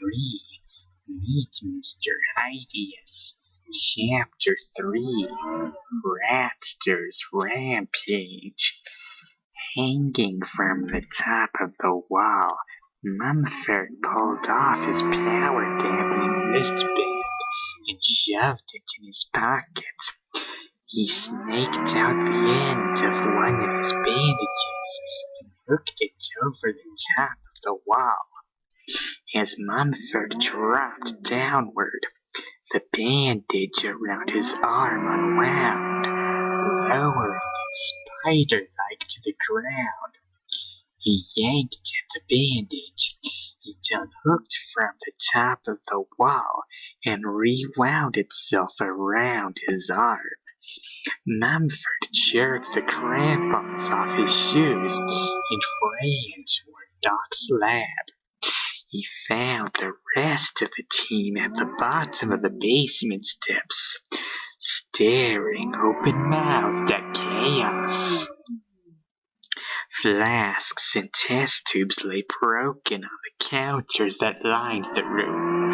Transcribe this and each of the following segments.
3. Meet Mr. Hydeous. Chapter 3. Ratster's Rampage. Hanging from the top of the wall, Mumford pulled off his power-dampening wristband and shoved it in his pocket. He snaked out the end of one of his bandages and hooked it over the top of the wall. As Mumford dropped downward, the bandage around his arm unwound, lowering him spider-like to the ground. He yanked at the bandage. It unhooked from the top of the wall and rewound itself around his arm. Mumford jerked the crampons off his shoes and ran toward Doc's lab. He found the rest of the team at the bottom of the basement steps, staring open-mouthed at chaos. Flasks and test tubes lay broken on the counters that lined the room.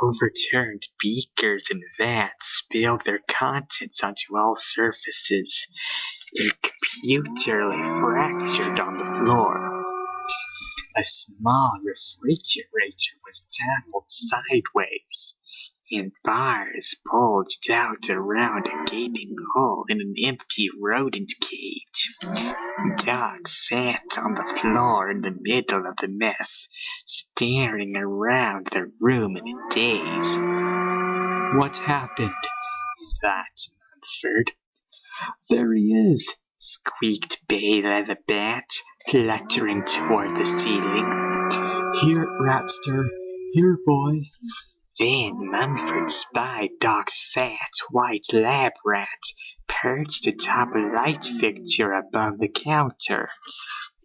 Overturned beakers and vats spilled their contents onto all surfaces. A computer lay fractured on the floor. A small refrigerator was toppled sideways, and bars bulged out around a gaping hole in an empty rodent cage. Doc sat on the floor in the middle of the mess, staring around the room in a daze. "What happened?" thought Mumford. "There he is," squeaked Bela the Bat, fluttering toward the ceiling. "Here, Ratster. Here, boy." Then Mumford spied Doc's fat, white lab rat perched atop a light fixture above the counter.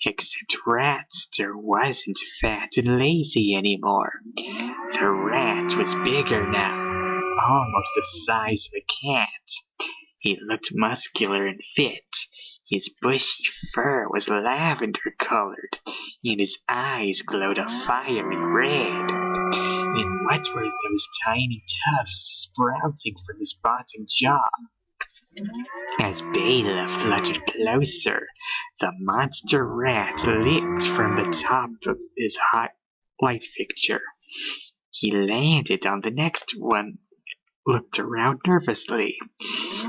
Except Ratster wasn't fat and lazy anymore. The rat was bigger now, almost the size of a cat. He looked muscular and fit. His bushy fur was lavender-colored, and his eyes glowed a fiery red. And what were those tiny tufts sprouting from his bottom jaw? As Bela fluttered closer, the monster rat leaped from the top of his hot light fixture. He landed on the next one, looked around nervously.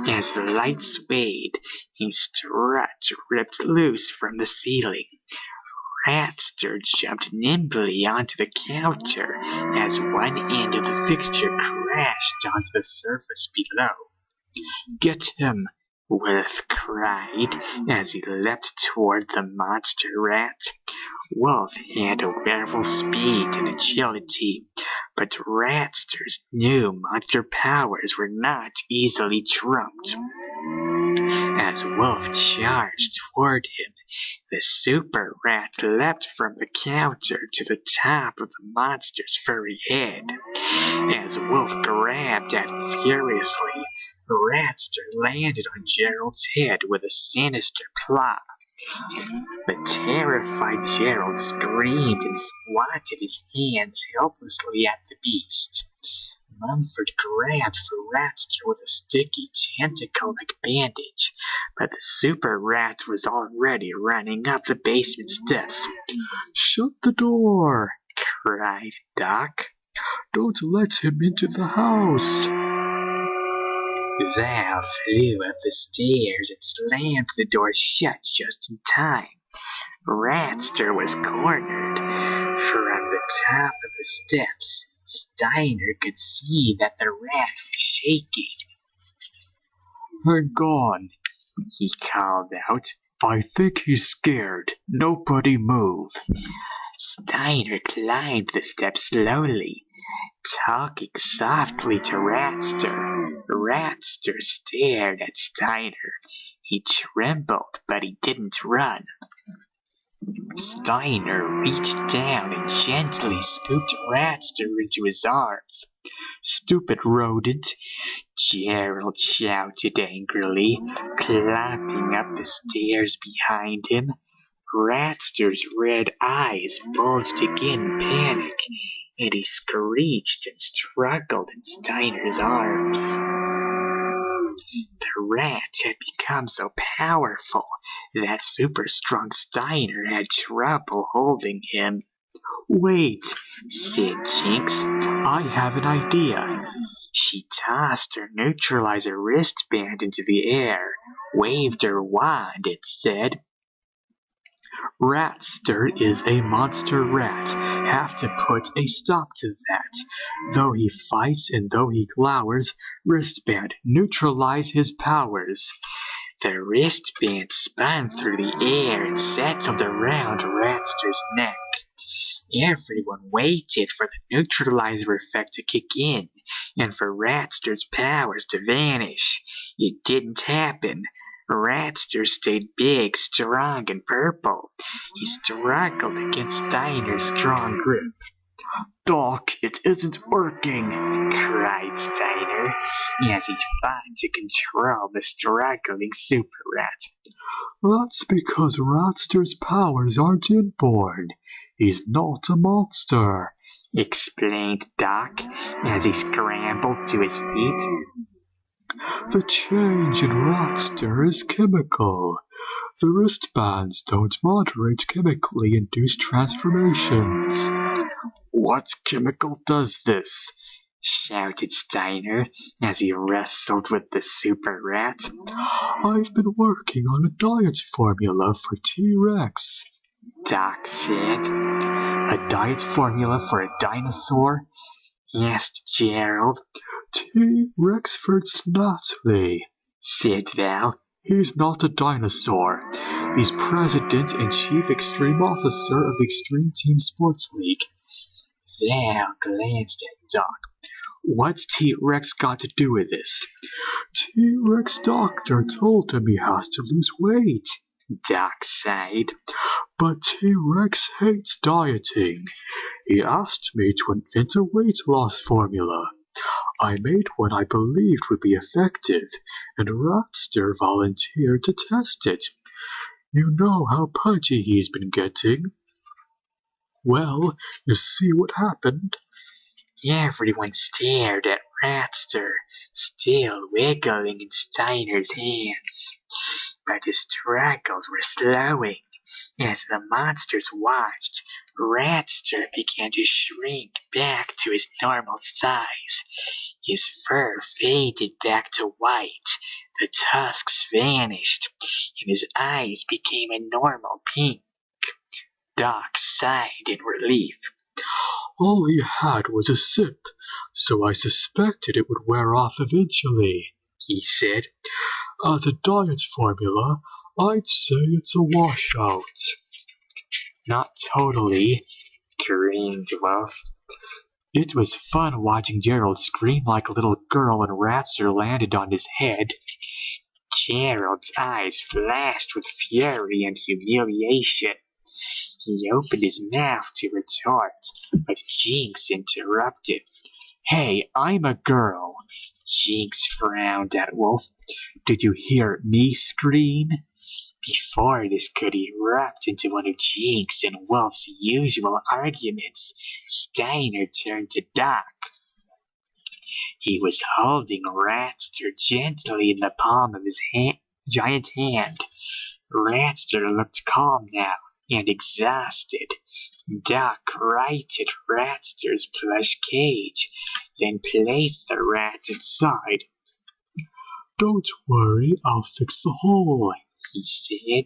As the light swayed, a strut ripped loose from the ceiling. Ratster jumped nimbly onto the counter as one end of the fixture crashed onto the surface below. "Get him!" Wolf cried as he leapt toward the monster rat. Wolf had a werewolf's speed and agility, but Ratster's new monster powers were not easily trumped. As Wolf charged toward him, the super rat leapt from the counter to the top of the monster's furry head. As Wolf grabbed at it furiously, Ratster landed on Gerald's head with a sinister plop. The terrified Gerald screamed and swatted his hands helplessly at the beast. Mumford grabbed for Ratster with a sticky tentacle-like bandage, but the super rat was already running up the basement steps. "Shut the door!" cried Doc. "Don't let him into the house!" Val flew up the stairs and slammed the door shut just in time. Ratster was cornered. From the top of the steps, Steiner could see that the rat was shaking. "Hang on," he called out. "I think he's scared. Nobody move." Steiner climbed the steps slowly, talking softly to Ratster. Ratster stared at Steiner. He trembled, but he didn't run. Steiner reached down and gently scooped Ratster into his arms. "Stupid rodent," Gerald shouted angrily, clomping up the stairs behind him. Ratster's red eyes bulged again in panic, and he screeched and struggled in Steiner's arms. The rat had become so powerful that super-strong Steiner had trouble holding him. "Wait," said Jinx, "I have an idea." She tossed her neutralizer wristband into the air, waved her wand, and said, "Ratster is a monster rat. Have to put a stop to that. Though he fights and though he glowers, wristband, neutralize his powers." The wristband spun through the air and settled around Ratster's neck. Everyone waited for the neutralizer effect to kick in and for Ratster's powers to vanish. It didn't happen. Ratster stayed big, strong, and purple. He struggled against Steiner's strong grip. "Doc, it isn't working," cried Steiner as he fought to control the struggling super rat. "That's because Ratster's powers aren't inborn. He's not a monster," explained Doc as he scrambled to his feet. "The change in Ratster is chemical. The wristbands don't moderate chemically induced transformations." "What chemical does this?" shouted Steiner as he wrestled with the super rat. "I've been working on a diet formula for T-Rex," Doc said. "A diet formula for a dinosaur?" asked Gerald. "Rexford Snattly," said Val. "He's not a dinosaur. He's president and chief extreme officer of the Extreme Team Sports League." Val glanced at Doc. "What's T-Rex got to do with this?" "T-Rex doctor told him he has to lose weight," Doc sighed. "But T-Rex hates dieting. He asked me to invent a weight loss formula. I made one I believed would be effective, and Ratster volunteered to test it. You know how pudgy he's been getting. Well, you see what happened?" Everyone stared at Ratster, still wiggling in Steiner's hands. But his struggles were slowing. As the monsters watched, Ratster began to shrink back to his normal size. His fur faded back to white, the tusks vanished, and his eyes became a normal pink. Doc sighed in relief. "All he had was a sip, so I suspected it would wear off eventually," he said. "As a diet formula, I'd say it's a washout." "Not totally," grinned Wolf. "It was fun watching Gerald scream like a little girl when Ratster landed on his head." Gerald's eyes flashed with fury and humiliation. He opened his mouth to retort, but Jinx interrupted. "Hey, I'm a girl." Jinx frowned at Wolf. "Did you hear me scream?" Before this could erupt into one of Jinx and Wolf's usual arguments, Steiner turned to Doc. He was holding Ratster gently in the palm of his giant hand. Ratster looked calm now and exhausted. Doc righted Ratster's plush cage, then placed the rat inside. "Don't worry, I'll fix the hole," he said.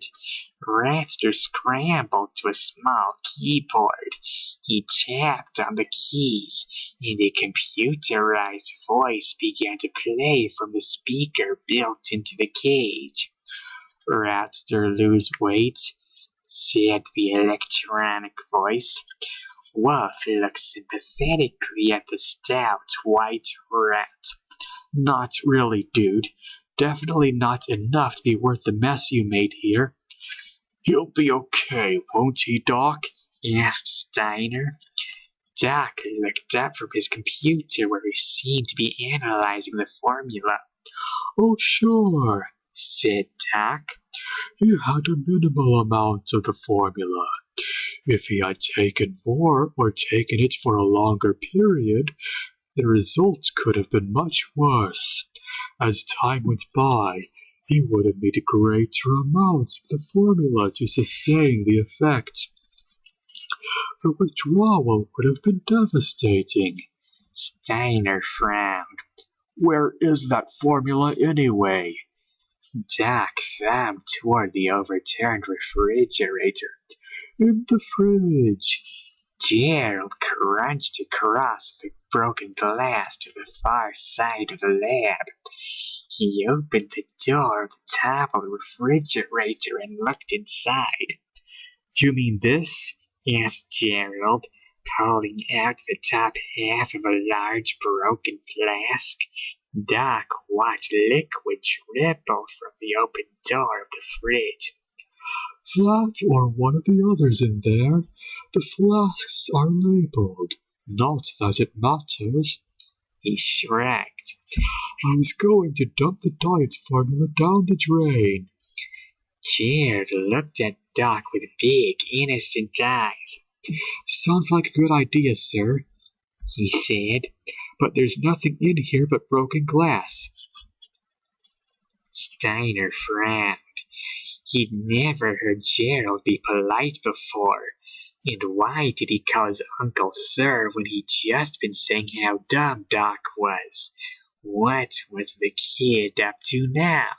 Ratster scrambled to a small keyboard. He tapped on the keys, and a computerized voice began to play from the speaker built into the cage. "Ratster lose weight?" said the electronic voice. Wolf looked sympathetically at the stout white rat. "Not really, dude. Definitely not enough to be worth the mess you made here." "He'll be okay, won't he, Doc?" asked Steiner. Doc looked up from his computer where he seemed to be analyzing the formula. "Oh, sure," said Doc. He had a minimal amount of the formula. If he had taken more or taken it for a longer period, the results could have been much worse. As time went by, he would have needed greater amounts of the formula to sustain the effect. The withdrawal would have been devastating. Steiner frowned. Where is that formula anyway? Doc thumbed toward the overturned refrigerator. In the fridge. Gerald crunched across the broken glass to the far side of the lab. He opened the door of the top of the refrigerator and looked inside. You mean this? Asked Gerald, pulling out the top half of a large broken flask. Doc watched liquid dribble from the open door of the fridge. That or one of the others in there. The flasks are labeled. Not that it matters. He shrugged. I was going to dump the diet formula down the drain. Gerald looked at Doc with big, innocent eyes. Sounds like a good idea, sir, he said, but there's nothing in here but broken glass. Steiner frowned. He'd never heard Gerald be polite before. And why did he call his uncle sir when he'd just been saying how dumb Doc was? What was the kid up to now?